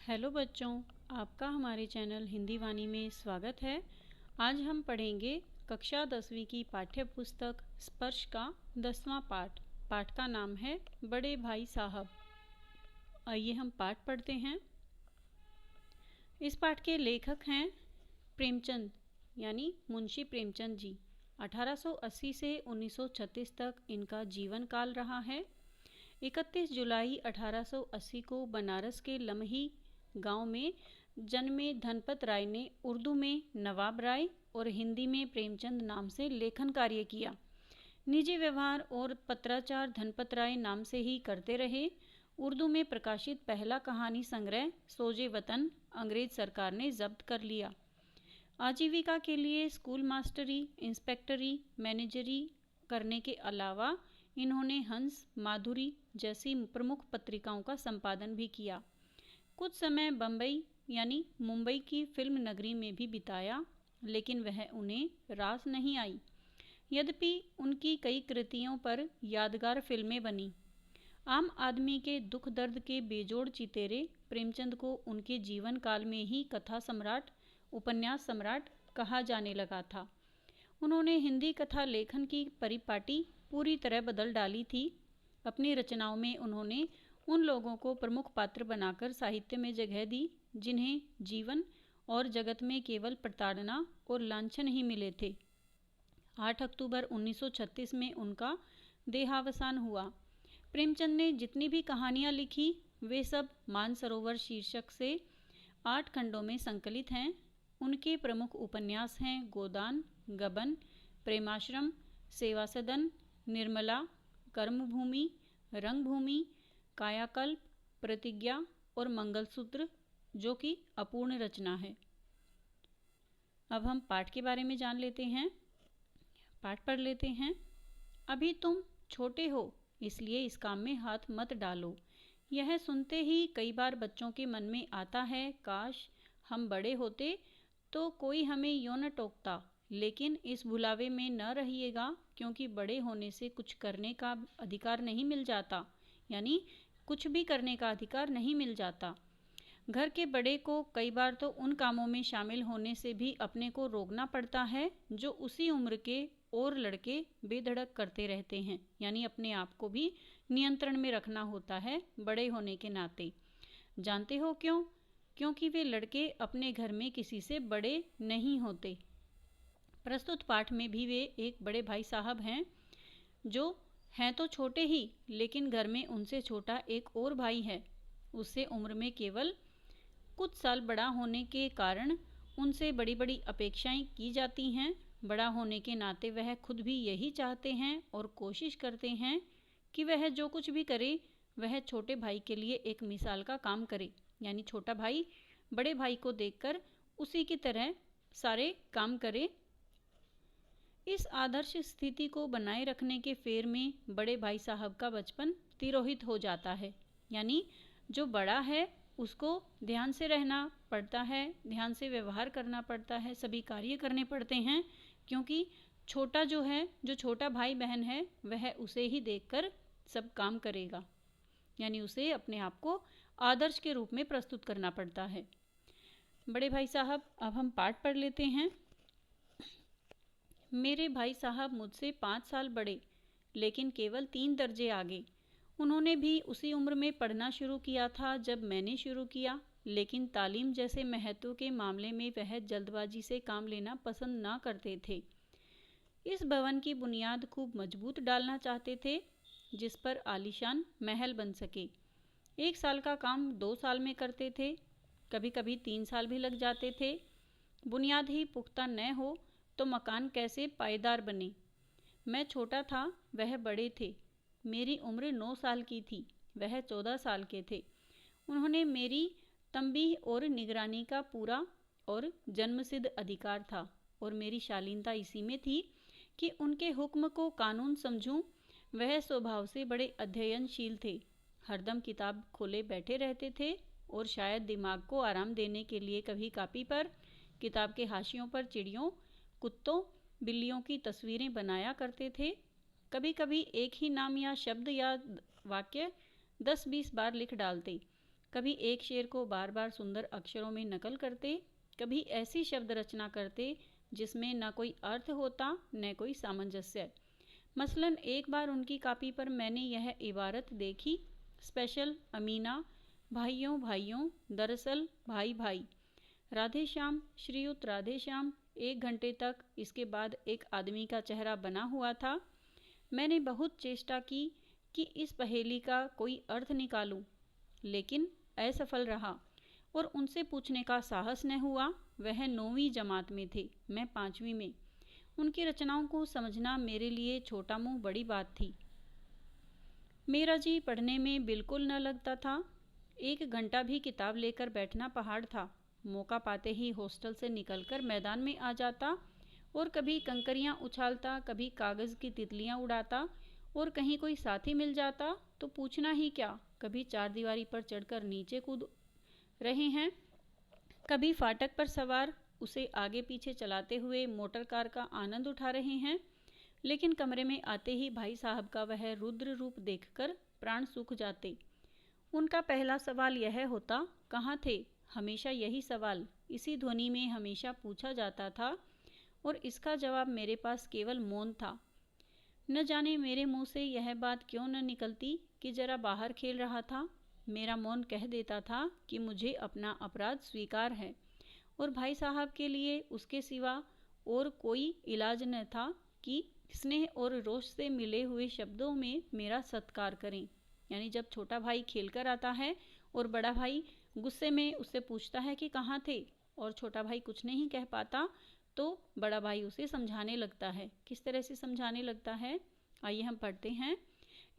Hello बच्चों, आपका हमारे चैनल हिंदी वाणी में स्वागत है। आज हम पढ़ेंगे कक्षा 10वीं की पाठ्य पुस्तक स्पर्श का 10वां पाठ। पाठ का नाम है बड़े भाई साहब। आइए हम पाठ पढ़ते हैं। इस पाठ के लेखक हैं प्रेमचंद यानी मुंशी प्रेमचंद जी। 1880 से 1936 तक इनका जीवन काल रहा है। 31 जुलाई 1880 को बनारस के लमही गांव में जन्मे धनपत राय ने उर्दू में नवाब राय और हिंदी में प्रेमचंद नाम से लेखन कार्य किया। निजी व्यवहार और पत्राचार धनपत राय नाम से ही करते रहे। उर्दू में प्रकाशित पहला कहानी संग्रह सोजे वतन अंग्रेज सरकार ने जब्त कर लिया। आजीविका के लिए स्कूल मास्टरी, इंस्पेक्टरी, मैनेजरी करने के अलावा इन्होंने हंस, माधुरी जैसी प्रमुख पत्रिकाओं का संपादन भी किया। कुछ समय बम्बई यानी मुंबई की फिल्म नगरी में भी बिताया, लेकिन वह उन्हें रास नहीं आई। यद्यपि उनकी कई कृतियों पर यादगार फिल्में बनी। आम आदमी के दुख दर्द के बेजोड़ चितेरे प्रेमचंद को उनके जीवन काल में ही कथा सम्राट, उपन्यास सम्राट कहा जाने लगा था। उन्होंने हिंदी कथा लेखन की परिपाटी पूरी तरह बदल डाली थी। अपनी रचनाओं में उन्होंने उन लोगों को प्रमुख पात्र बनाकर साहित्य में जगह दी जिन्हें जीवन और जगत में केवल प्रताड़ना और लांछन ही मिले थे। 8 अक्टूबर 1936 में उनका देहावसान हुआ। प्रेमचंद ने जितनी भी कहानियां लिखी वे सब मानसरोवर शीर्षक से 8 खंडों में संकलित हैं। उनके प्रमुख उपन्यास हैं गोदान, गबन, प्रेमाश्रम, सेवा सदन, निर्मला, कर्मभूमि, रंगभूमि, कायाकल्प, प्रतिज्ञा और मंगलसूत्र, जो कि अपूर्ण रचना है। अब हम पाठ के बारे में जान लेते हैं। पाठ पढ़ लेते हैं। अभी तुम छोटे हो इसलिए इस काम में हाथ मत डालो। यह सुनते ही कई बार बच्चों के मन में आता है, काश हम बड़े होते तो कोई हमें यूं न टोकता। लेकिन इस भुलावे में न रहिएगा, क्योंकि बड़े होने से कुछ करने का अधिकार नहीं मिल जाता, यानी कुछ भी करने का अधिकार नहीं मिल जाता। घर के बड़े को कई बार तो उन कामों में शामिल होने से भी अपने को रोकना पड़ता है जो उसी उम्र के और लड़के बेधड़क करते रहते हैं, यानी अपने आप को भी नियंत्रण में रखना होता है बड़े होने के नाते। जानते हो क्यों? क्योंकि वे लड़के अपने घर में किसी से बड़े नहीं होते। प्रस्तुत पाठ में भी वे एक बड़े भाई साहब हैं जो हैं तो छोटे ही, लेकिन घर में उनसे छोटा एक और भाई है। उससे उम्र में केवल कुछ साल बड़ा होने के कारण उनसे बड़ी बड़ी अपेक्षाएं की जाती हैं। बड़ा होने के नाते वह खुद भी यही चाहते हैं और कोशिश करते हैं कि वह जो कुछ भी करे वह छोटे भाई के लिए एक मिसाल का काम करे, यानी छोटा भाई बड़े भाई को देखकर उसी की तरह सारे काम करे। इस आदर्श स्थिति को बनाए रखने के फेर में बड़े भाई साहब का बचपन तिरोहित हो जाता है, यानी जो बड़ा है उसको ध्यान से रहना पड़ता है, ध्यान से व्यवहार करना पड़ता है, सभी कार्य करने पड़ते हैं, क्योंकि छोटा जो है, जो छोटा भाई बहन है, वह उसे ही देखकर सब काम करेगा, यानी उसे अपने आप को आदर्श के रूप में प्रस्तुत करना पड़ता है। बड़े भाई साहब, अब हम पाठ पढ़ लेते हैं। मेरे भाई साहब मुझसे 5 साल बड़े, लेकिन केवल 3 दर्जे आगे। उन्होंने भी उसी उम्र में पढ़ना शुरू किया था जब मैंने शुरू किया, लेकिन तालीम जैसे महत्व के मामले में वह जल्दबाजी से काम लेना पसंद ना करते थे। इस भवन की बुनियाद खूब मजबूत डालना चाहते थे, जिस पर आलीशान महल बन सके। 1 साल का काम 2 साल में करते थे, कभी कभी 3 साल भी लग जाते थे। बुनियाद ही पुख्ता न हो तो मकान कैसे पायदार बने। मैं छोटा था, वह बड़े थे। मेरी उम्र 9 साल की थी, वह 14 साल के थे। उन्होंने मेरी तंबीह और निगरानी का पूरा और जन्मसिद्ध अधिकार था, और मेरी शालीनता इसी में थी कि उनके हुक्म को कानून समझूं। वह स्वभाव से बड़े अध्ययनशील थे, हरदम किताब खोले बैठे रहते थे, और शायद दिमाग को आराम देने के लिए कभी कापी पर, किताब के हाशियों पर चिड़ियों, कुत्तों, बिल्लियों की तस्वीरें बनाया करते थे। कभी कभी एक ही नाम या शब्द या वाक्य 10-20 बार लिख डालते। कभी एक शेर को बार बार सुंदर अक्षरों में नकल करते, कभी ऐसी शब्द रचना करते जिसमें न कोई अर्थ होता न कोई सामंजस्य। मसलन एक बार उनकी कॉपी पर मैंने यह इबारत देखी, स्पेशल अमीना, भाइयों भाइयों, दरअसल भाई भाई, राधे श्याम, श्रीयुत राधे श्याम। 1 घंटे तक इसके बाद एक आदमी का चेहरा बना हुआ था। मैंने बहुत चेष्टा की कि इस पहेली का कोई अर्थ निकालूं, लेकिन असफल रहा और उनसे पूछने का साहस न हुआ। वह 9वीं जमात में थे, मैं 5वीं में। उनकी रचनाओं को समझना मेरे लिए छोटा मुंह बड़ी बात थी। मेरा जी पढ़ने में बिल्कुल न लगता था। 1 घंटा भी किताब लेकर बैठना पहाड़ था। मौका पाते ही हॉस्टल से निकलकर मैदान में आ जाता और कभी कंकरियां उछालता, कभी कागज़ की तितलियां उड़ाता, और कहीं कोई साथी मिल जाता तो पूछना ही क्या, कभी चारदीवारी पर चढ़कर नीचे कूद रहे हैं, कभी फाटक पर सवार उसे आगे पीछे चलाते हुए मोटर कार का आनंद उठा रहे हैं। लेकिन कमरे में आते ही भाई साहब का वह रुद्र रूप देखकर प्राण सूख जाते। उनका पहला सवाल यह होता, कहाँ थे? हमेशा यही सवाल इसी ध्वनि में हमेशा पूछा जाता था और इसका जवाब मेरे पास केवल मौन था। न जाने मेरे मुंह से यह बात क्यों न निकलती कि जरा बाहर खेल रहा था। मेरा मौन कह देता था कि मुझे अपना अपराध स्वीकार है और भाई साहब के लिए उसके सिवा और कोई इलाज न था कि स्नेह और रोष से मिले हुए शब्दों में मेरा सत्कार करें। यानी जब छोटा भाई खेलकर आता है और बड़ा भाई गुस्से में उससे पूछता है कि कहाँ थे, और छोटा भाई कुछ नहीं कह पाता, तो बड़ा भाई उसे समझाने लगता है। किस तरह से समझाने लगता है, आइए हम पढ़ते हैं।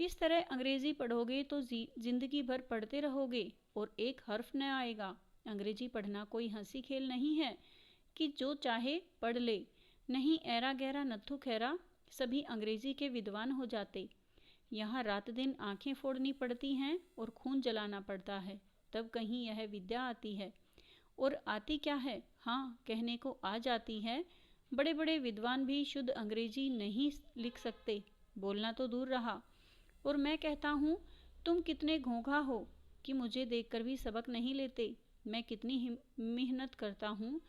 इस तरह अंग्रेजी पढ़ोगे तो जिंदगी भर पढ़ते रहोगे और एक हर्फ न आएगा। अंग्रेजी पढ़ना कोई हंसी खेल नहीं है कि जो चाहे पढ़ ले। नहीं, ऐरा गहरा नत्थु खैरा सभी अंग्रेजी के विद्वान हो जाते। यहाँ रात दिन आंखें फोड़नी पड़ती हैं और खून जलाना पड़ता है, तब कहीं यह विद्या आती है। और आती क्या है? हाँ, कहने को आ जाती है। बड़े बड़े विद्वान भी शुद्ध अंग्रेजी नहीं लिख सकते, बोलना तो दूर रहा। और मैं कहता हूँ, तुम कितने घोंघा हो कि मुझे देखकर भी सबक नहीं लेते। मैं कितनी मेहनत करता हूँ,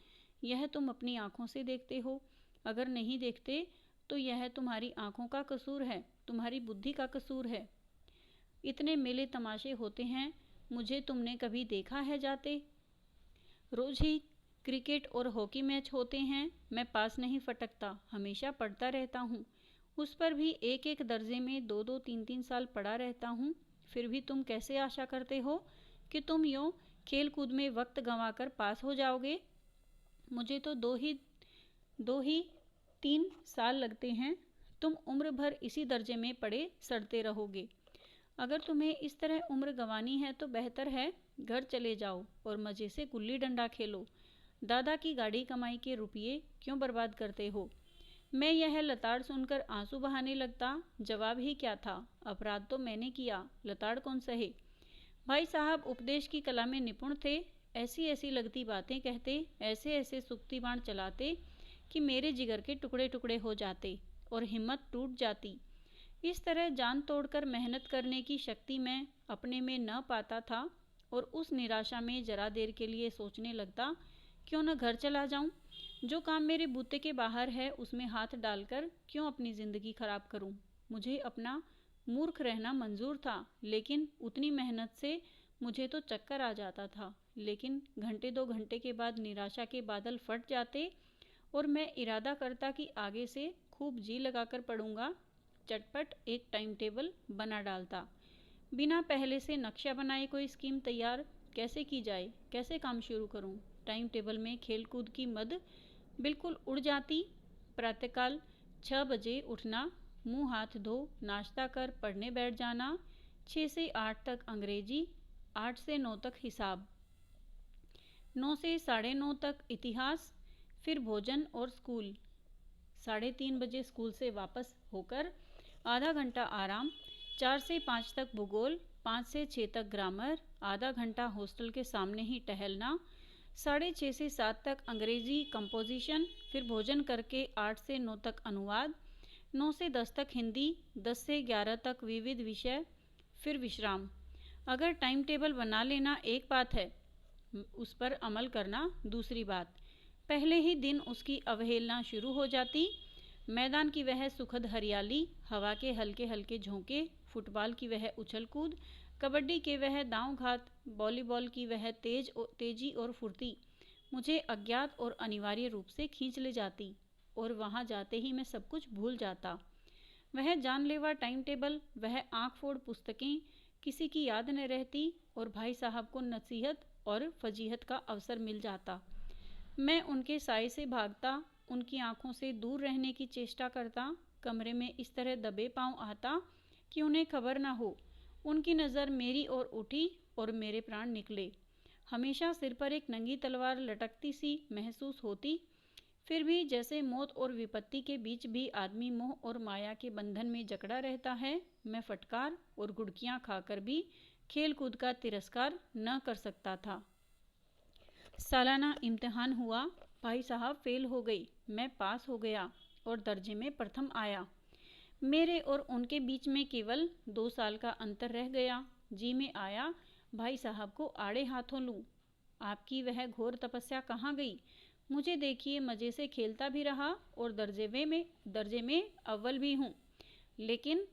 यह तुम अपनी आँखों से देखते हो। अगर नहीं देखते तो यह तुम्हारी आँखों का कसूर है, तुम्हारी बुद्धि का कसूर है। इतने मेले तमाशे होते हैं, मुझे तुमने कभी देखा है जाते? रोज ही क्रिकेट और हॉकी मैच होते हैं, मैं पास नहीं फटकता, हमेशा पढ़ता रहता हूँ। उस पर भी एक एक दर्जे में 2-2, 3-3 साल पढ़ा रहता हूँ। फिर भी तुम कैसे आशा करते हो कि तुम यूँ खेल कूद में वक्त गंवाकर पास हो जाओगे? मुझे तो दो ही 3 साल लगते हैं। तुम उम्र भर इसी दर्जे में पड़े सड़ते रहोगे। अगर तुम्हें इस तरह उम्र गंवानी है तो बेहतर है घर चले जाओ और मज़े से गुल्ली डंडा खेलो। दादा की गाड़ी कमाई के रुपये क्यों बर्बाद करते हो? मैं यह लताड़ सुनकर आंसू बहाने लगता। जवाब ही क्या था, अपराध तो मैंने किया, लताड़ कौन सहे। भाई साहब उपदेश की कला में निपुण थे। ऐसी ऐसी लगती बातें कहते, ऐसे ऐसे सुक्ति बाण चलाते कि मेरे जिगर के टुकड़े टुकड़े हो जाते और हिम्मत टूट जाती। इस तरह जान तोड़कर मेहनत करने की शक्ति मैं अपने में न पाता था और उस निराशा में जरा देर के लिए सोचने लगता, क्यों न घर चला जाऊं। जो काम मेरे बूते के बाहर है उसमें हाथ डालकर क्यों अपनी ज़िंदगी खराब करूं। मुझे अपना मूर्ख रहना मंजूर था, लेकिन उतनी मेहनत से मुझे तो चक्कर आ जाता था। लेकिन घंटे 2 घंटे के बाद निराशा के बादल फट जाते और मैं इरादा करता कि आगे से खूब जी लगाकर पढ़ूंगा। चटपट एक टाइम टेबल बना डालता। बिना पहले से नक्शा बनाए कोई स्कीम तैयार कैसे की जाए, कैसे काम शुरू करूं। टाइम टेबल में खेल कूद की मद बिल्कुल उड़ जाती। प्रातःकाल 6 बजे उठना, मुंह हाथ धो नाश्ता कर पढ़ने बैठ जाना। 6 से 8 तक अंग्रेजी, 8 से 9 तक हिसाब, 9 से 9:30 तक इतिहास, फिर भोजन और स्कूल। 3:30 बजे स्कूल से वापस होकर आधा घंटा आराम, 4 से 5 तक भूगोल, 5 से 6 तक ग्रामर, आधा घंटा हॉस्टल के सामने ही टहलना, 6:30 से 7 तक अंग्रेजी कंपोजिशन, फिर भोजन करके 8 से 9 तक अनुवाद, 9 से 10 तक हिंदी, 10 से 11 तक विविध विषय, फिर विश्राम। अगर टाइम टेबल बना लेना एक बात है, उस पर अमल करना दूसरी बात। पहले ही दिन उसकी अवहेलना शुरू हो जाती। मैदान की वह सुखद हरियाली, हवा के हल्के हल्के झोंके, फुटबॉल की वह उछल कूद, कबड्डी के वह दांव घात, वॉलीबॉल की वह तेजी और फुर्ती मुझे अज्ञात और अनिवार्य रूप से खींच ले जाती, और वहां जाते ही मैं सब कुछ भूल जाता। वह जानलेवा टाइम टेबल, वह आंख फोड़ पुस्तकें किसी की याद न रहती, और भाई साहब को नसीहत और फजीहत का अवसर मिल जाता। मैं उनके साए से भागता, उनकी आंखों से दूर रहने की चेष्टा करता, कमरे में इस तरह दबे पांव आता कि उन्हें खबर न हो। उनकी नज़र मेरी ओर उठी और मेरे प्राण निकले। हमेशा सिर पर एक नंगी तलवार लटकती सी महसूस होती। फिर भी जैसे मौत और विपत्ति के बीच भी आदमी मोह और माया के बंधन में जकड़ा रहता है, मैं फटकार और गुड़कियां खाकर भी खेल कूद का तिरस्कार न कर सकता था। सालाना इम्तिहान हुआ। भाई साहब फेल हो गई, मैं पास हो गया और दर्जे में प्रथम आया। मेरे और उनके बीच में केवल 2 साल का अंतर रह गया। जी में आया भाई साहब को आड़े हाथों लूं। आपकी वह घोर तपस्या कहाँ गई? मुझे देखिए, मज़े से खेलता भी रहा और दर्जे में अव्वल भी हूँ। लेकिन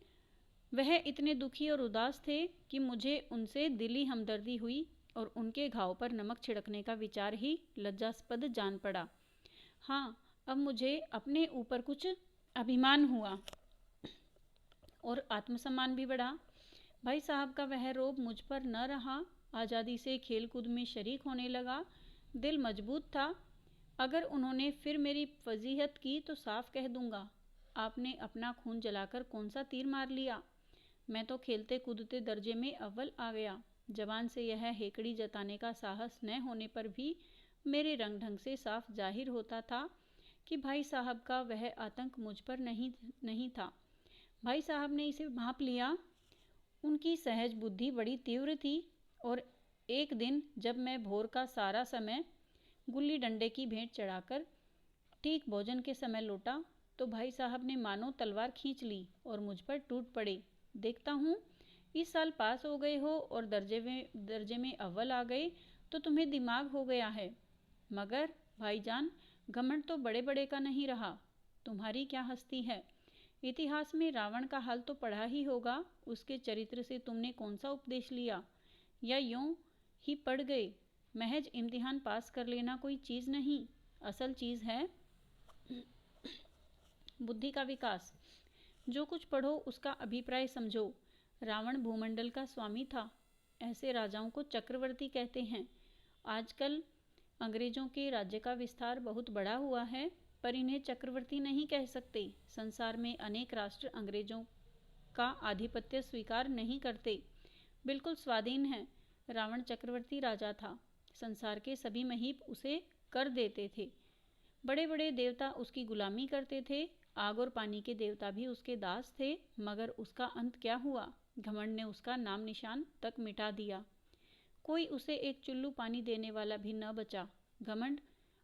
वह इतने दुखी और उदास थे कि मुझे उनसे दिली हमदर्दी हुई और उनके घाव पर नमक छिड़कने का विचार ही लज्जास्पद जान पड़ा। हाँ, अब मुझे अपने ऊपर कुछ अभिमान हुआ और आत्मसम्मान भी बढ़ा। भाई साहब का वह रोब मुझ पर न रहा। आज़ादी से खेल कूद में शरीक होने लगा। दिल मजबूत था। अगर उन्होंने फिर मेरी फजीहत की तो साफ कह दूंगा, आपने अपना खून जलाकर कौन सा तीर मार लिया। मैं तो खेलते कूदते दर्जे में अव्वल आ गया। जवान से यह हेकड़ी जताने का साहस न होने पर भी मेरे रंग ढंग से साफ जाहिर होता था कि भाई साहब का वह आतंक मुझ पर नहीं था। भाई साहब ने इसे भांप लिया। उनकी सहज बुद्धि बड़ी तीव्र थी, और एक दिन जब मैं भोर का सारा समय गुल्ली डंडे की भेंट चढ़ाकर ठीक भोजन के समय लौटा, तो भाई साहब ने मानो तलवार खींच ली और मुझ पर टूट पड़े। देखता हूँ इस साल पास हो गए हो और दर्जे में अव्वल आ गए, तो तुम्हें दिमाग हो गया है। मगर भाईजान, घमंड तो बड़े बड़े का नहीं रहा। तुम्हारी क्या हस्ती है। इतिहास में रावण का हाल तो पढ़ा ही होगा। उसके चरित्र से तुमने कौन सा उपदेश लिया, या यूं ही पढ़ गए। महज इम्तिहान पास कर लेना कोई चीज़ नहीं, असल चीज़ है बुद्धि का विकास। जो कुछ पढ़ो उसका अभिप्राय समझो। रावण भूमंडल का स्वामी था। ऐसे राजाओं को चक्रवर्ती कहते हैं। आजकल अंग्रेजों के राज्य का विस्तार बहुत बड़ा हुआ है, पर इन्हें चक्रवर्ती नहीं कह सकते। संसार में अनेक राष्ट्र अंग्रेजों का आधिपत्य स्वीकार नहीं करते, बिल्कुल स्वाधीन है। रावण चक्रवर्ती राजा था। संसार के सभी महीप उसे कर देते थे। बड़े बड़े देवता उसकी गुलामी करते थे। आग और पानी के देवता भी उसके दास थे। मगर उसका अंत क्या हुआ? घमंड ने उसका नाम निशान तक मिटा दिया। कोई उसे एक चुल्लू पानी देने वाला भी न बचा। घमंड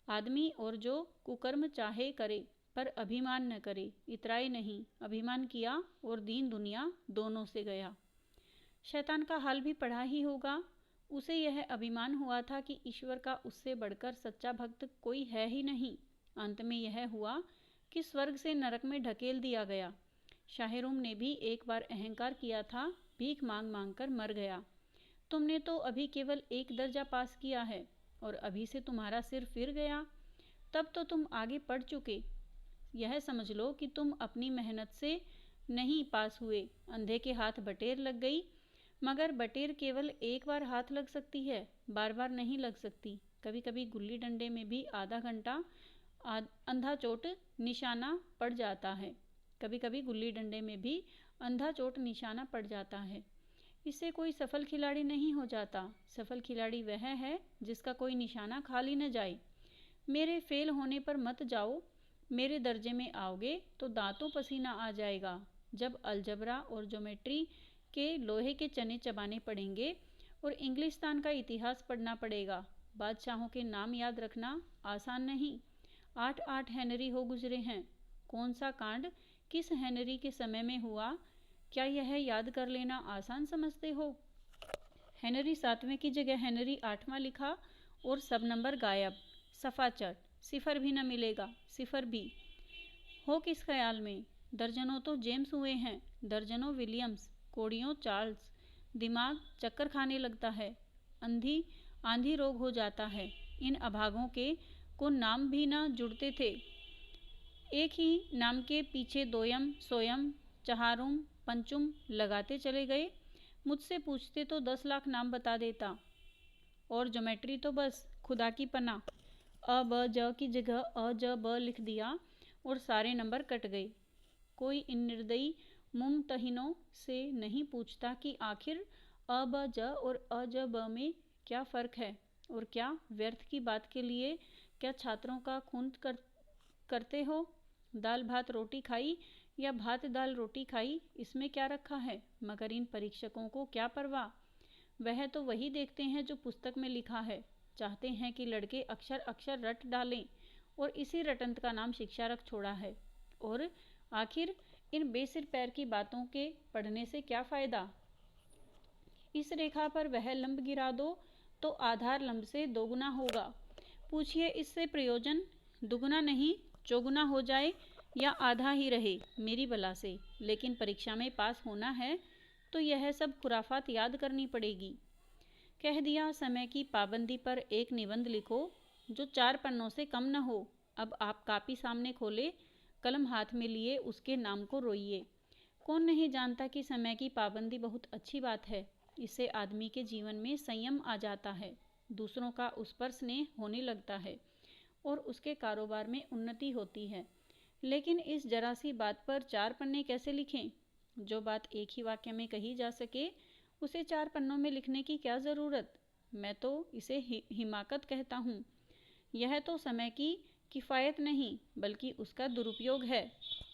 आदमी और जो कुकर्म चाहे करे, पर अभिमान न करे। इतराई नहीं, अभिमान किया और दीन दुनिया दोनों से गया। शैतान का हाल भी पढ़ा ही होगा। उसे यह अभिमान हुआ था कि ईश्वर का उससे बढ़कर सच्चा भक्त कोई है ही नहीं। अंत में यह हुआ कि स्वर्ग से नरक में ढकेल दिया गया। शाहिरूम ने भी एक बार अहंकार किया था, भीख मांग मांग कर मर गया। तुमने तो अभी केवल एक दर्जा पास किया है और अभी से तुम्हारा सिर फिर गया। तब तो तुम आगे पढ़ चुके। यह समझ लो कि तुम अपनी मेहनत से नहीं पास हुए। अंधे के हाथ बटेर लग गई। मगर बटेर केवल एक बार हाथ लग सकती है, बार बार नहीं लग सकती। कभी कभी गुल्ली डंडे में भी आधा घंटा अंधा चोट निशाना पड़ जाता है। कभी कभी गुल्ली डंडे में भी अंधा चोट निशाना पड़ जाता है। इससे कोई सफल खिलाड़ी नहीं हो जाता। सफल खिलाड़ी वह है जिसका कोई निशाना खाली न जाए। मेरे फेल होने पर मत जाओ। मेरे दर्जे में आओगे तो दांतों पसीना आ जाएगा। जब अलजबरा और ज्योमेट्री के लोहे के चने चबाने पड़ेंगे और इंग्लिस्तान का इतिहास पढ़ना पड़ेगा। बादशाहों के नाम याद रखना आसान नहीं। 8 हेनरी हो गुजरे हैं। कौन सा कांड किस हेनरी के समय में हुआ, क्या यह याद कर लेना आसान समझते हो? हेनरी 7वें की जगह हेनरी 8वां लिखा और सब नंबर गायब। सफा चट, सिफर भी न मिलेगा, सिफर भी। हो किस ख्याल में? दर्जनों तो जेम्स हुए हैं, दर्जनों विलियम्स, कोड़ियों चार्ल्स। दिमाग चक्कर खाने लगता है, आंधी रोग हो जाता है। इन अभागों के को नाम भी ना जुड़ते थे। एक ही नाम के पीछे दोयम, सोयम, चहारुम, पंचुम लगाते चले गए। मुझसे पूछते तो 10 लाख नाम बता देता। और ज्योमेट्री तो बस खुदा की पनाह। अ ब ज की जगह अ ज ब लिख दिया और सारे नंबर कट गए। कोई इन निर्दयी मुमतहिनों से नहीं पूछता कि आखिर अ ब ज और अ ज ब में क्या फ़र्क है, और क्या व्यर्थ की बात के लिए क्या छात्रों का खून करते हो? दाल भात रोटी खाई या भात दाल रोटी खाई, इसमें क्या रखा है? मगर इन परीक्षकों को क्या परवाह? वह तो वही देखते हैं जो पुस्तक में लिखा है। चाहते हैं कि लड़के अक्षर अक्षर रट डालें, और इसी रटंत का नाम शिक्षा रख छोड़ा है। और आखिर इन बेसिर पैर की बातों के पढ़ने से क्या फ़ायदा? इस रेखा पर वह लंब गिरा दो तो आधार लंब से दोगुना होगा। पूछिए इससे प्रयोजन? दुगुना नहीं, चौगुना हो जाए या आधा ही रहे, मेरी बला से। लेकिन परीक्षा में पास होना है तो यह सब खुराफात याद करनी पड़ेगी। कह दिया समय की पाबंदी पर एक निबंध लिखो जो 4 पन्नों से कम न हो। अब आप कापी सामने खोले, कलम हाथ में लिए उसके नाम को रोइए। कौन नहीं जानता कि समय की पाबंदी बहुत अच्छी बात है। इससे आदमी के जीवन में संयम आ जाता है, दूसरों का उस पर स्नेह होने लगता है और उसके कारोबार में उन्नति होती है। लेकिन इस जरा सी बात पर 4 पन्ने कैसे लिखें? जो बात एक ही वाक्य में कही जा सके उसे 4 पन्नों में लिखने की क्या ज़रूरत? मैं तो इसे हिमाकत कहता हूँ। यह तो समय की किफ़ायत नहीं बल्कि उसका दुरुपयोग है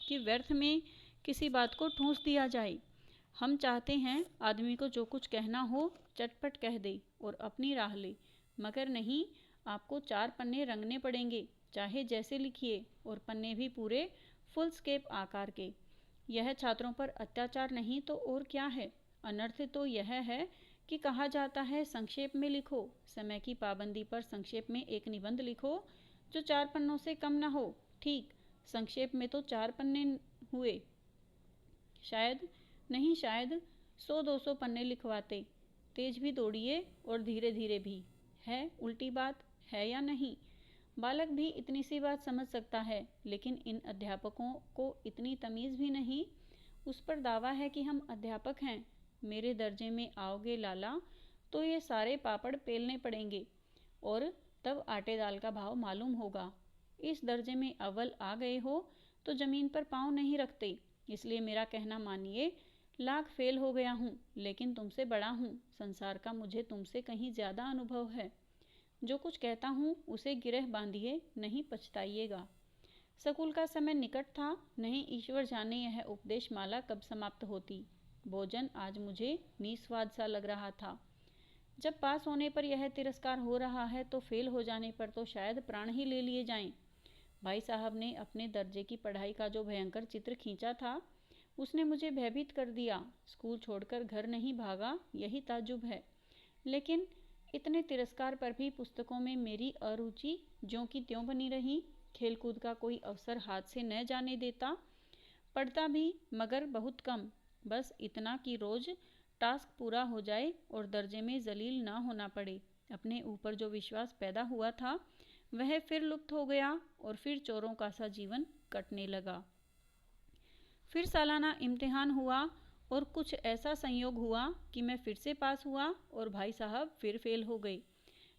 कि व्यर्थ में किसी बात को ठूंस दिया जाए। हम चाहते हैं आदमी को जो कुछ कहना हो चटपट कह दे और अपनी राह ले, मगर नहीं, आपको 4 पन्ने रंगने पड़ेंगे, चाहे जैसे लिखिए, और पन्ने भी पूरे फुल स्केप आकार के। यह छात्रों पर अत्याचार नहीं तो और क्या है? अनर्थ तो यह है कि कहा जाता है संक्षेप में लिखो। समय की पाबंदी पर संक्षेप में एक निबंध लिखो जो 4 पन्नों से कम ना हो। ठीक, संक्षेप में तो 4 पन्ने हुए। शायद 100-200 पन्ने लिखवाते। तेज भी दौड़िए और धीरे धीरे भी। है उल्टी बात, है या नहीं? बालक भी इतनी सी बात समझ सकता है, लेकिन इन अध्यापकों को इतनी तमीज़ भी नहीं। उस पर दावा है कि हम अध्यापक हैं। मेरे दर्जे में आओगे लाला तो ये सारे पापड़ पेलने पड़ेंगे और तब आटे दाल का भाव मालूम होगा। इस दर्जे में अव्वल आ गए हो तो ज़मीन पर पाँव नहीं रखते। इसलिए मेरा कहना मानिए, लाख फेल हो गया हूँ लेकिन तुमसे बड़ा हूँ। संसार का मुझे तुमसे कहीं ज़्यादा अनुभव है। जो कुछ कहता हूँ उसे गिरह बांधिए, नहीं पछताइएगा। स्कूल का समय निकट था, नहीं ईश्वर जाने यह उपदेश माला कब समाप्त होती। भोजन आज मुझे निस्वाद सा लग रहा था। जब पास होने पर यह तिरस्कार हो रहा है तो फेल हो जाने पर तो शायद प्राण ही ले लिए जाएं। भाई साहब ने अपने दर्जे की पढ़ाई का जो भयंकर चित्र खींचा था उसने मुझे भयभीत कर दिया। स्कूल छोड़कर घर नहीं भागा, यही ताज्जुब है। लेकिन इतने तिरस्कार पर भी पुस्तकों में मेरी अरुचि ज्यों की त्यों बनी रही। खेलकूद का कोई अवसर हाथ से न जाने देता। पढ़ता भी मगर बहुत कम, बस इतना कि रोज टास्क पूरा हो जाए और दर्जे में जलील ना होना पड़े। अपने ऊपर जो विश्वास पैदा हुआ था वह फिर लुप्त हो गया और फिर चोरों का सा जीवन कटने लगा। फिर सालाना इम्तिहान हुआ और कुछ ऐसा संयोग हुआ कि मैं फिर से पास हुआ और भाई साहब फिर फेल हो गए।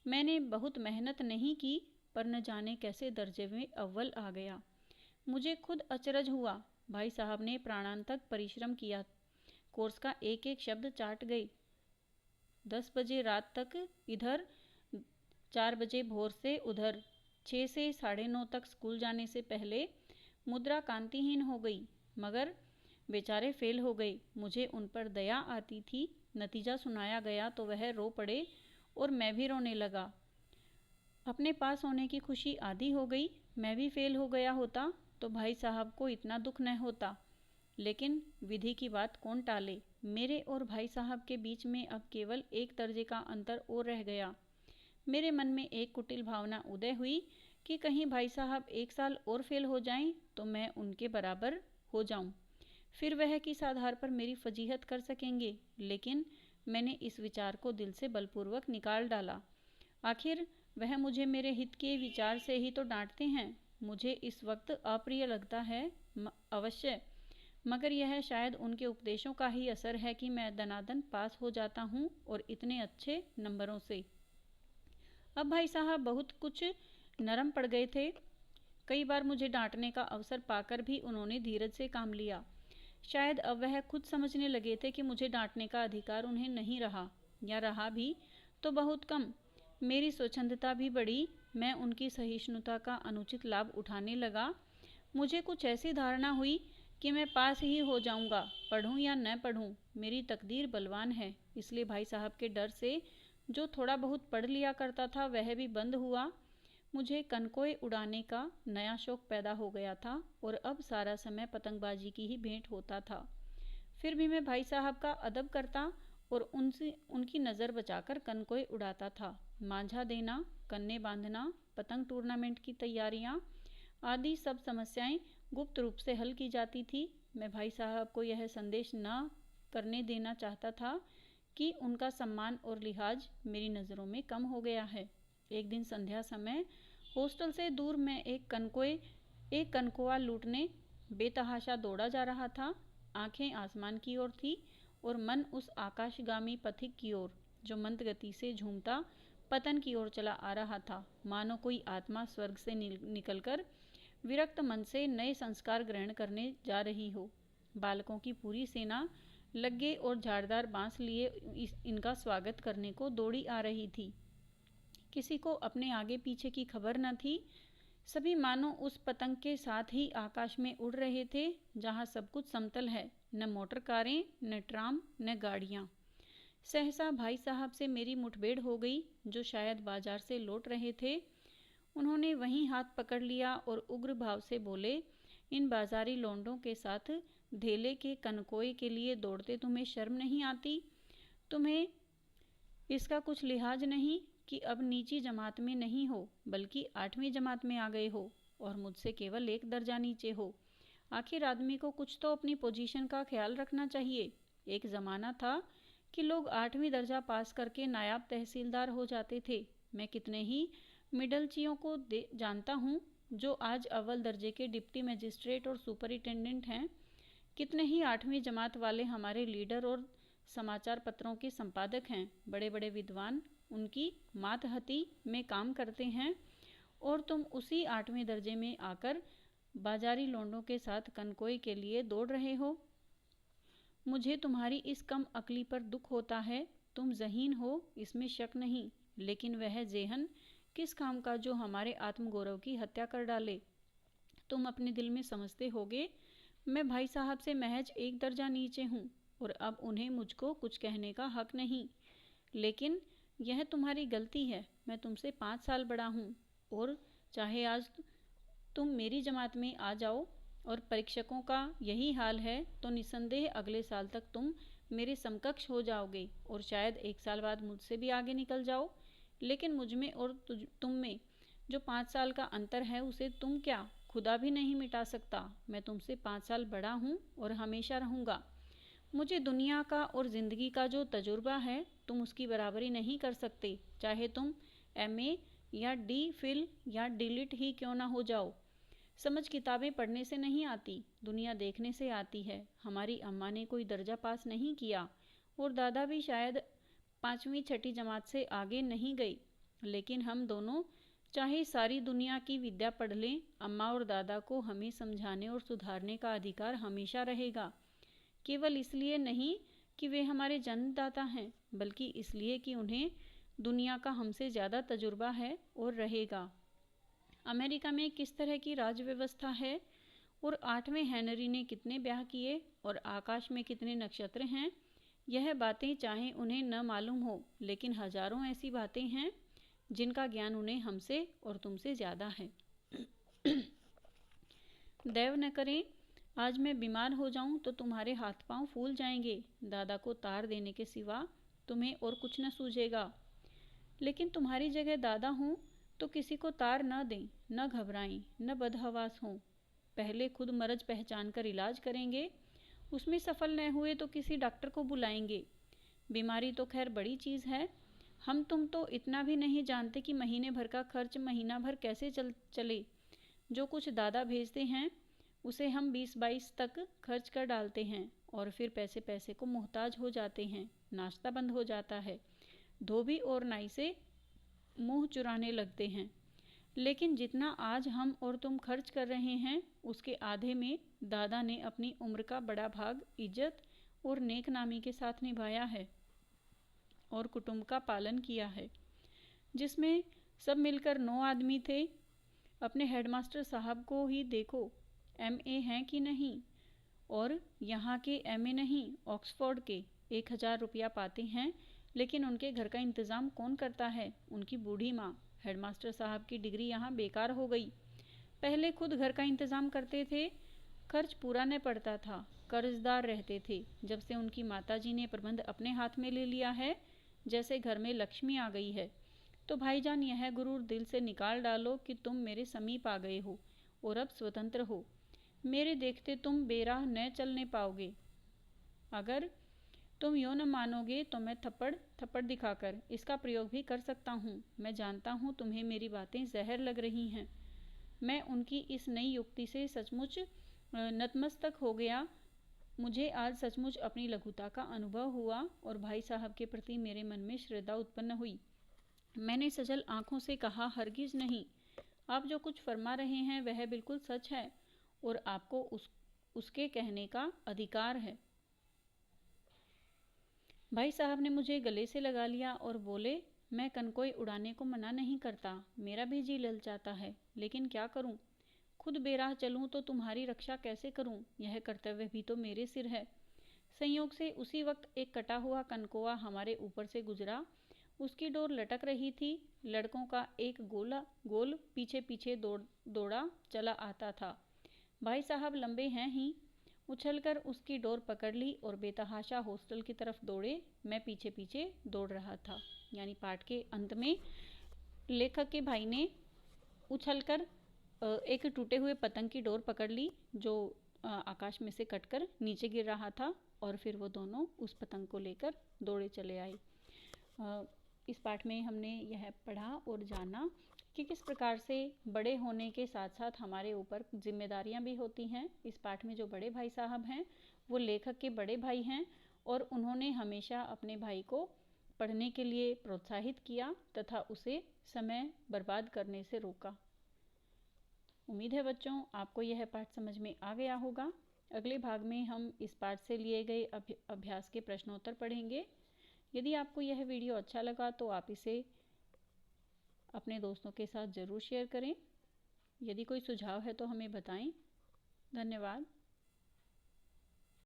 मैंने बहुत मेहनत नहीं की पर न जाने कैसे दर्जे में अव्वल आ गया। मुझे खुद अचरज हुआ। भाई साहब ने प्राणांतक परिश्रम किया, कोर्स का एक एक शब्द चाट गए। 10 बजे रात तक इधर, 4 बजे भोर से उधर, 6 से 9:30 तक स्कूल जाने से पहले मुद्रा कांतिहीन हो गई, मगर बेचारे फेल हो गए। मुझे उन पर दया आती थी। नतीजा सुनाया गया तो वह रो पड़े और मैं भी रोने लगा। अपने पास होने की खुशी आधी हो गई। मैं भी फेल हो गया होता तो भाई साहब को इतना दुख न होता। लेकिन विधि की बात कौन टाले। मेरे और भाई साहब के बीच में अब केवल 1 दर्जे का अंतर और रह गया। मेरे मन में एक कुटिल भावना उदय हुई कि कहीं भाई साहब 1 साल और फेल हो जाएं तो मैं उनके बराबर हो जाऊं, फिर वह किस आधार पर मेरी फजीहत कर सकेंगे। लेकिन मैंने इस विचार को दिल से बलपूर्वक निकाल डाला। आखिर वह मुझे मेरे हित के विचार से ही तो डांटते हैं। मुझे इस वक्त अप्रिय लगता है अवश्य, मगर यह शायद उनके उपदेशों का ही असर है कि मैं दनादन पास हो जाता हूँ और इतने अच्छे नंबरों से। अब भाई साहब बहुत कुछ नरम पड़ गए थे। कई बार मुझे डांटने का अवसर पाकर भी उन्होंने धीरज से काम लिया। शायद अब वह खुद समझने लगे थे कि मुझे डांटने का अधिकार उन्हें नहीं रहा, या रहा भी तो बहुत कम। मेरी स्वच्छंदता भी बढ़ी। मैं उनकी सहिष्णुता का अनुचित लाभ उठाने लगा। मुझे कुछ ऐसी धारणा हुई कि मैं पास ही हो जाऊंगा, पढ़ूं या न पढ़ूं, मेरी तकदीर बलवान है। इसलिए भाई साहब के डर से जो थोड़ा बहुत पढ़ लिया करता था वह भी बंद हुआ। मुझे कनकोए उड़ाने का नया शौक पैदा हो गया था और अब सारा समय पतंगबाजी की ही भेंट होता था। फिर भी मैं भाई साहब का अदब करता और उनसे उनकी नज़र बचाकर कनकोए उड़ाता था। मांझा देना, कन्ने बांधना, पतंग टूर्नामेंट की तैयारियां आदि सब समस्याएं गुप्त रूप से हल की जाती थी। मैं भाई साहब को यह संदेश न करने देना चाहता था कि उनका सम्मान और लिहाज मेरी नज़रों में कम हो गया है। एक दिन संध्या समय हॉस्टल से दूर मैं एक कनकोआ लूटने बेतहाशा दौड़ा जा रहा था। आंखें आसमान की ओर थी और मन उस आकाशगामी पथिक की ओर जो मंद गति से झूमता पतन की ओर चला आ रहा था, मानो कोई आत्मा स्वर्ग से निकलकर विरक्त मन से नए संस्कार ग्रहण करने जा रही हो। बालकों की पूरी सेना लग्गे और झाड़दार बांस लिए इनका स्वागत करने को दौड़ी आ रही थी। किसी को अपने आगे पीछे की खबर न थी। सभी मानो उस पतंग के साथ ही आकाश में उड़ रहे थे जहाँ सब कुछ समतल है, न मोटर कारें, न ट्राम, न गाड़ियाँ। सहसा भाई साहब से मेरी मुठभेड़ हो गई, जो शायद बाजार से लौट रहे थे। उन्होंने वहीं हाथ पकड़ लिया और उग्र भाव से बोले, इन बाजारी लोंडों के साथ धेले के कनकोए के लिए दौड़ते तुम्हें शर्म नहीं आती? तुम्हें इसका कुछ लिहाज नहीं कि अब नीची जमात में नहीं हो बल्कि 8वीं जमात में आ गए हो और मुझसे केवल 1 दर्जा नीचे हो। आखिर आदमी को कुछ तो अपनी पोजीशन का ख्याल रखना चाहिए। एक ज़माना था कि लोग 8वीं दर्जा पास करके नायाब तहसीलदार हो जाते थे। मैं कितने ही मिडलचियों को जानता हूँ जो आज अव्वल दर्जे के डिप्टी मजिस्ट्रेट और सुपरिटेंडेंट हैं। कितने ही 8वीं जमात वाले हमारे लीडर और समाचार पत्रों के संपादक हैं। बड़े बड़े विद्वान उनकी मातहती में काम करते हैं और तुम उसी 8वें दर्जे में आकर बाजारी लोंडों के साथ कनकोई के लिए दौड़ रहे हो। मुझे तुम्हारी इस कम अक्ली पर दुख होता है। तुम ज़हीन हो, इसमें शक नहीं, लेकिन वह ज़ेहन किस काम का जो हमारे आत्मगौरव की हत्या कर डाले। तुम अपने दिल में समझते होगे मैं भाई साहब से महज 1 दर्जा नीचे हूँ और अब उन्हें मुझको कुछ कहने का हक नहीं। लेकिन यह तुम्हारी गलती है। मैं तुमसे 5 साल बड़ा हूँ और चाहे आज तुम मेरी जमात में आ जाओ और परीक्षकों का यही हाल है तो निसंदेह अगले साल तक तुम मेरे समकक्ष हो जाओगे और शायद 1 साल बाद मुझसे भी आगे निकल जाओ। लेकिन मुझ में और तुम में जो 5 साल का अंतर है उसे तुम क्या खुदा भी नहीं मिटा सकता। मैं तुमसे 5 साल बड़ा हूँ और हमेशा रहूँगा। मुझे दुनिया का और ज़िंदगी का जो तजुर्बा है तुम उसकी बराबरी नहीं कर सकते, चाहे तुम MA या D.Phil या D.Lit ही क्यों ना हो जाओ। समझ किताबें पढ़ने से नहीं आती, दुनिया देखने से आती है। हमारी अम्मा ने कोई दर्जा पास नहीं किया और दादा भी शायद 5वीं 6ठी जमात से आगे नहीं गई, लेकिन हम दोनों चाहे सारी दुनिया की विद्या पढ़ लें, अम्मा और दादा को हमें समझाने और सुधारने का अधिकार हमेशा रहेगा। केवल इसलिए नहीं कि वे हमारे जन्मदाता हैं, बल्कि इसलिए कि उन्हें दुनिया का हमसे ज़्यादा तजुर्बा है और रहेगा। अमेरिका में किस तरह की राज व्यवस्था है और 8वें हेनरी ने कितने ब्याह किए और आकाश में कितने नक्षत्र हैं, यह बातें चाहे उन्हें न मालूम हो, लेकिन हजारों ऐसी बातें हैं जिनका ज्ञान उन्हें हमसे और तुमसे ज़्यादा है। दैव न करें आज मैं बीमार हो जाऊं तो तुम्हारे हाथ पांव फूल जाएंगे। दादा को तार देने के सिवा तुम्हें और कुछ न सूझेगा। लेकिन तुम्हारी जगह दादा हूं तो किसी को तार न दें, न घबराएं, न बदहवास हों। पहले खुद मर्ज पहचान कर इलाज करेंगे, उसमें सफल न हुए तो किसी डॉक्टर को बुलाएंगे। बीमारी तो खैर बड़ी चीज़ है, हम तुम तो इतना भी नहीं जानते कि महीने भर का खर्च महीना भर कैसे चले। जो कुछ दादा भेजते हैं उसे हम 20-22 तक खर्च कर डालते हैं और फिर पैसे पैसे को मोहताज हो जाते हैं। नाश्ता बंद हो जाता है, धोबी और नाई से मुंह चुराने लगते हैं। लेकिन जितना आज हम और तुम खर्च कर रहे हैं उसके आधे में दादा ने अपनी उम्र का बड़ा भाग इज्जत और नेकनामी के साथ निभाया है और कुटुंब का पालन किया है, जिसमें सब मिलकर 9 आदमी थे। अपने हेडमास्टर साहब को ही देखो, MA हैं कि नहीं, और यहाँ के MA नहीं, ऑक्सफोर्ड के 1000 रुपया पाते हैं। लेकिन उनके घर का इंतज़ाम कौन करता है? उनकी बूढ़ी माँ। हेडमास्टर साहब की डिग्री यहाँ बेकार हो गई। पहले खुद घर का इंतज़ाम करते थे, खर्च पूरा न पड़ता था, कर्जदार रहते थे। जब से उनकी माताजी ने प्रबंध अपने हाथ में ले लिया है, जैसे घर में लक्ष्मी आ गई है। तो भाईजान यह गुरूर दिल से निकाल डालो कि तुम मेरे समीप आ गए हो और अब स्वतंत्र हो। मेरे देखते तुम बेराह न चलने पाओगे। अगर तुम यूँ न मानोगे तो मैं थप्पड़ दिखाकर इसका प्रयोग भी कर सकता हूँ। मैं जानता हूँ तुम्हें मेरी बातें जहर लग रही हैं। मैं उनकी इस नई युक्ति से सचमुच नतमस्तक हो गया। मुझे आज सचमुच अपनी लघुता का अनुभव हुआ और भाई साहब के प्रति मेरे मन में श्रद्धा उत्पन्न हुई। मैंने सजल आंखों से कहा, हरगिज नहीं, आप जो कुछ फरमा रहे हैं वह बिल्कुल सच है और आपको उसके कहने का अधिकार है। भाई साहब ने मुझे गले से लगा लिया और बोले, मैं कनकोई उड़ाने को मना नहीं करता, मेरा भी जी ललचाता है, लेकिन क्या करूं? खुद बेराह चलूं तो तुम्हारी रक्षा कैसे करूं? यह कर्तव्य भी तो मेरे सिर है। संयोग से उसी वक्त एक कटा हुआ कनकोआ हमारे ऊपर से गुजरा। उसकी डोर लटक रही थी। लड़कों का एक गोल पीछे पीछे दौड़ा चला आता था। भाई साहब लंबे हैं ही, उछलकर उसकी डोर पकड़ ली और बेतहाशा हॉस्टल की तरफ दौड़े। मैं पीछे पीछे दौड़ रहा था। यानी पाठ के अंत में लेखक के भाई ने उछलकर एक टूटे हुए पतंग की डोर पकड़ ली जो आकाश में से कटकर नीचे गिर रहा था, और फिर वो दोनों उस पतंग को लेकर दौड़े चले आए। इस पाठ में हमने यह पढ़ा और जाना कि किस प्रकार से बड़े होने के साथ साथ हमारे ऊपर जिम्मेदारियां भी होती हैं। इस पाठ में जो बड़े भाई साहब हैं वो लेखक के बड़े भाई हैं और उन्होंने हमेशा अपने भाई को पढ़ने के लिए प्रोत्साहित किया तथा उसे समय बर्बाद करने से रोका। उम्मीद है बच्चों आपको यह पाठ समझ में आ गया होगा। अगले भाग में हम इस पाठ से लिए गए अभ्यास के प्रश्नोत्तर पढ़ेंगे। यदि आपको यह वीडियो अच्छा लगा तो आप इसे अपने दोस्तों के साथ ज़रूर शेयर करें। यदि कोई सुझाव है तो हमें बताएं। धन्यवाद।